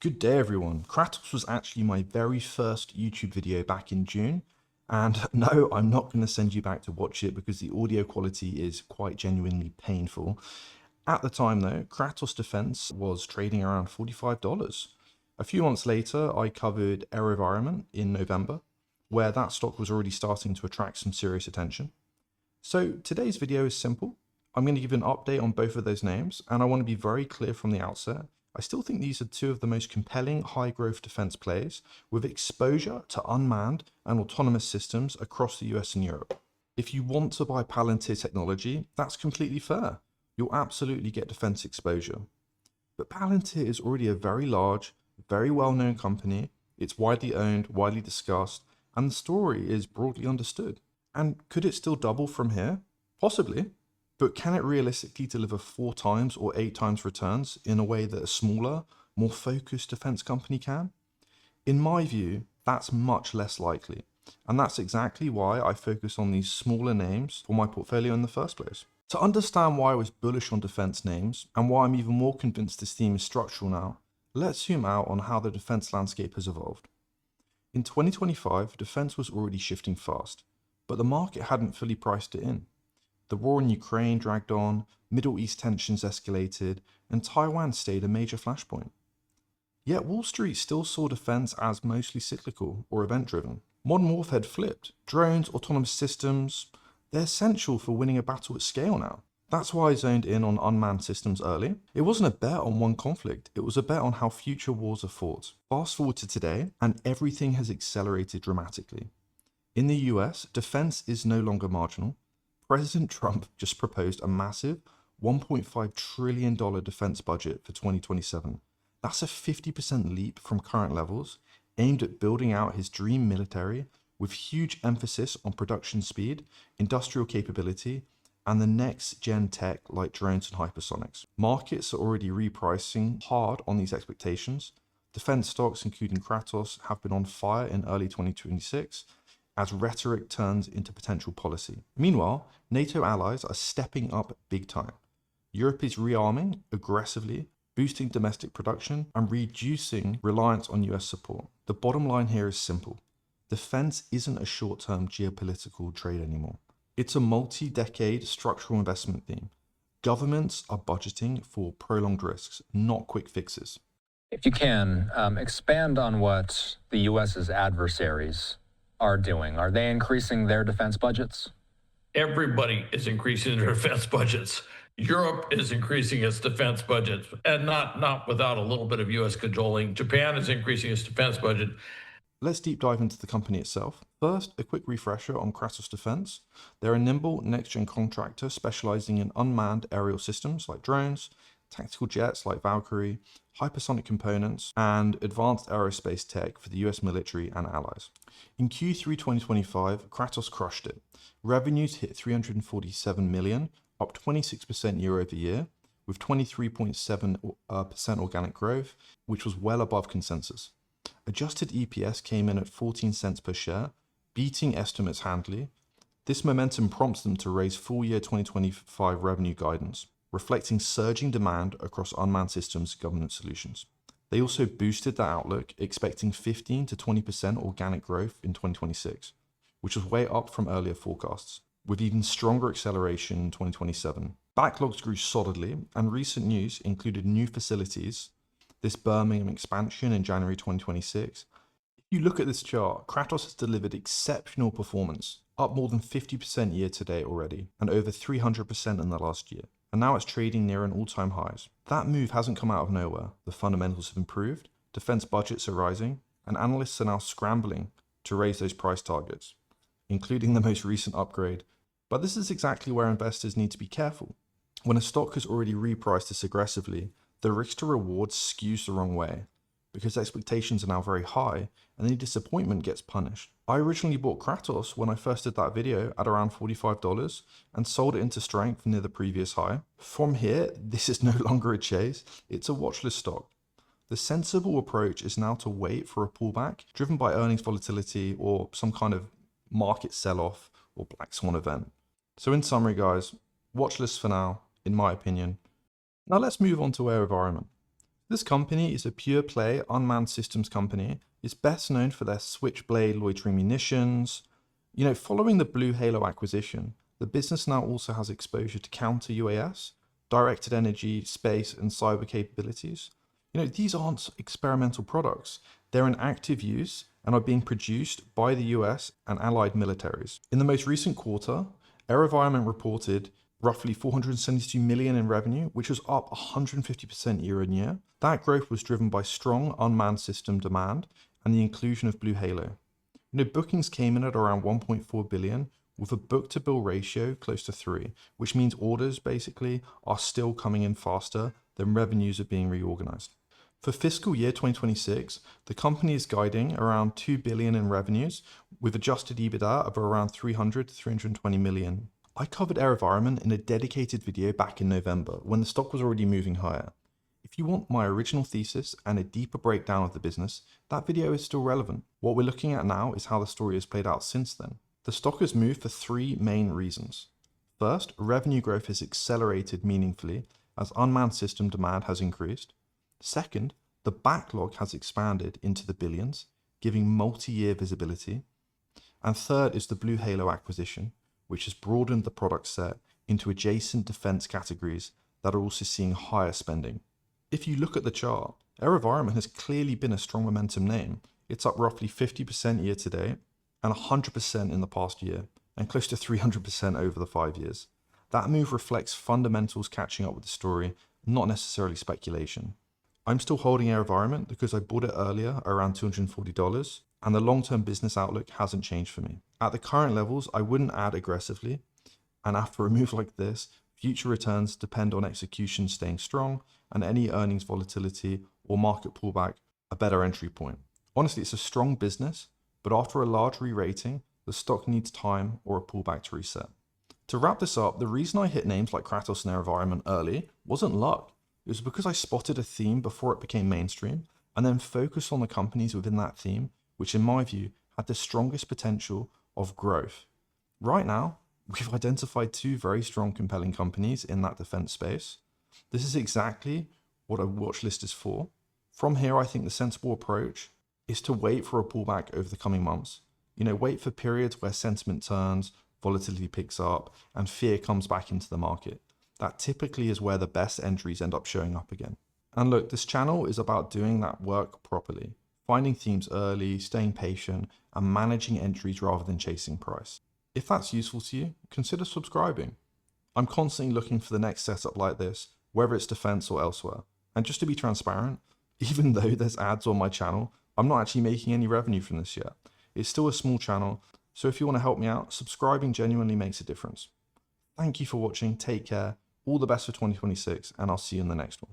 Good day everyone. Kratos was actually my very first YouTube video back in June, and no, I'm not going to send you back to watch it because the audio quality is quite genuinely painful. At the time though, Kratos Defense was trading around $45. A few months later, I covered AeroVironment in November, where that stock was already starting to attract some serious attention. So today's video is simple. I'm going to give an update on both of those names, and I want to be very clear from the outset. I still think these are two of the most compelling high-growth defense plays with exposure to unmanned and autonomous systems across the US and Europe. If you want to buy Palantir technology, that's completely fair. You'll absolutely get defense exposure. But Palantir is already a very large, very well-known company. It's widely owned, widely discussed, and the story is broadly understood. And could it still double from here? Possibly. But can it realistically deliver 4 times or 8 times returns in a way that a smaller, more focused defense company can? In my view, that's much less likely. And that's exactly why I focus on these smaller names for my portfolio in the first place. To understand why I was bullish on defense names and why I'm even more convinced this theme is structural now, let's zoom out on how the defense landscape has evolved. In 2025, defense was already shifting fast, but the market hadn't fully priced it in. The war in Ukraine dragged on, Middle East tensions escalated, and Taiwan stayed a major flashpoint. Yet Wall Street still saw defense as mostly cyclical or event-driven. Modern warfare had flipped. Drones, autonomous systems, they're essential for winning a battle at scale now. That's why I zoned in on unmanned systems early. It wasn't a bet on one conflict, it was a bet on how future wars are fought. Fast forward to today, and everything has accelerated dramatically. In the US, defense is no longer marginal. President Trump just proposed a massive $1.5 trillion defense budget for 2027. That's a 50% leap from current levels, aimed at building out his dream military with huge emphasis on production speed, industrial capability, and the next gen tech like drones and hypersonics. Markets are already repricing hard on these expectations. Defense stocks, including Kratos, have been on fire in early 2026, as rhetoric turns into potential policy. Meanwhile, NATO allies are stepping up big time. Europe is rearming aggressively, boosting domestic production and reducing reliance on US support. The bottom line here is simple. Defense isn't a short-term geopolitical trade anymore. It's a multi-decade structural investment theme. Governments are budgeting for prolonged risks, not quick fixes. If you can, expand on what the US's adversaries are doing. Are they increasing their defense budgets? Everybody is increasing their defense budgets. Europe is increasing its defense budget, and not without a little bit of U.S. cajoling. Japan is increasing its defense budget. Let's deep dive into the company itself. First, a quick refresher on Kratos Defense. They're a nimble next-gen contractor specializing in unmanned aerial systems like drones, tactical jets like Valkyrie, hypersonic components, and advanced aerospace tech for the US military and allies. In Q3 2025, Kratos crushed it. Revenues hit $347 million, up 26% year over year, with 23.7% organic growth, which was well above consensus. Adjusted EPS came in at 14 cents per share, beating estimates handily. This momentum prompts them to raise full year 2025 revenue guidance, reflecting surging demand across unmanned systems government solutions. They also boosted that outlook, expecting 15 to 20% organic growth in 2026, which was way up from earlier forecasts, with even stronger acceleration in 2027. Backlogs grew solidly, and recent news included new facilities, this Birmingham expansion in January 2026. If you look at this chart, Kratos has delivered exceptional performance, up more than 50% year to date already, and over 300% in the last year. And now it's trading near an all-time highs. That move hasn't come out of nowhere. The fundamentals have improved, defense budgets are rising, and analysts are now scrambling to raise those price targets, including the most recent upgrade. But this is exactly where investors need to be careful. When a stock has already repriced this aggressively, the risk to reward skews the wrong way, because expectations are now very high and any disappointment gets punished. I originally bought Kratos when I first did that video at around $45 and sold it into strength near the previous high. From here, this is no longer a chase, it's a watchlist stock. The sensible approach is now to wait for a pullback driven by earnings volatility or some kind of market sell-off or black swan event. So in summary guys, watchlist for now, in my opinion. Now let's move on to AeroVironment. This company is a pure play unmanned systems company. It's best known for their Switchblade loitering munitions. Following the Blue Halo acquisition, the business now also has exposure to counter UAS, directed energy, space, and cyber capabilities. These aren't experimental products. They're in active use and are being produced by the US and allied militaries. In the most recent quarter, AeroVironment reported roughly 472 million in revenue, which was up 150% year on year. That growth was driven by strong unmanned system demand and the inclusion of Blue Halo. Bookings came in at around 1.4 billion with a book-to-bill ratio close to 3, which means orders basically are still coming in faster than revenues are being reorganized. For fiscal year 2026, the company is guiding around 2 billion in revenues with adjusted EBITDA of around 300 to 320 million. I covered AeroVironment in a dedicated video back in November when the stock was already moving higher. If you want my original thesis and a deeper breakdown of the business, that video is still relevant. What we're looking at now is how the story has played out since then. The stock has moved for 3 main reasons. First, revenue growth has accelerated meaningfully as unmanned system demand has increased. Second, the backlog has expanded into the billions, giving multi-year visibility. And third is the Blue Halo acquisition, which has broadened the product set into adjacent defense categories that are also seeing higher spending. If you look at the chart, AeroVironment has clearly been a strong momentum name. It's up roughly 50% year to date and 100% in the past year, and close to 300% over the 5 years. That move reflects fundamentals catching up with the story, not necessarily speculation. I'm still holding AeroVironment because I bought it earlier around $240, and the long-term business outlook hasn't changed for me. At the current levels, I wouldn't add aggressively, and after a move like this, future returns depend on execution staying strong and any earnings volatility or market pullback a better entry point. Honestly, it's a strong business, but after a large re-rating, the stock needs time or a pullback to reset. To wrap this up, the reason I hit names like Kratos and AeroVironment early wasn't luck. It was because I spotted a theme before it became mainstream and then focused on the companies within that theme, which in my view had the strongest potential of growth. Right now, we've identified 2 very strong, compelling companies in that defense space. This is exactly what a watch list is for. From here, I think the sensible approach is to wait for a pullback over the coming months. Wait for periods where sentiment turns, volatility picks up, and fear comes back into the market. That typically is where the best entries end up showing up again. And look, this channel is about doing that work properly, finding themes early, staying patient, and managing entries rather than chasing price. If that's useful to you, consider subscribing. I'm constantly looking for the next setup like this, whether it's defense or elsewhere. And just to be transparent, even though there's ads on my channel, I'm not actually making any revenue from this yet. It's still a small channel, so if you want to help me out, subscribing genuinely makes a difference. Thank you for watching, take care, all the best for 2026, and I'll see you in the next one.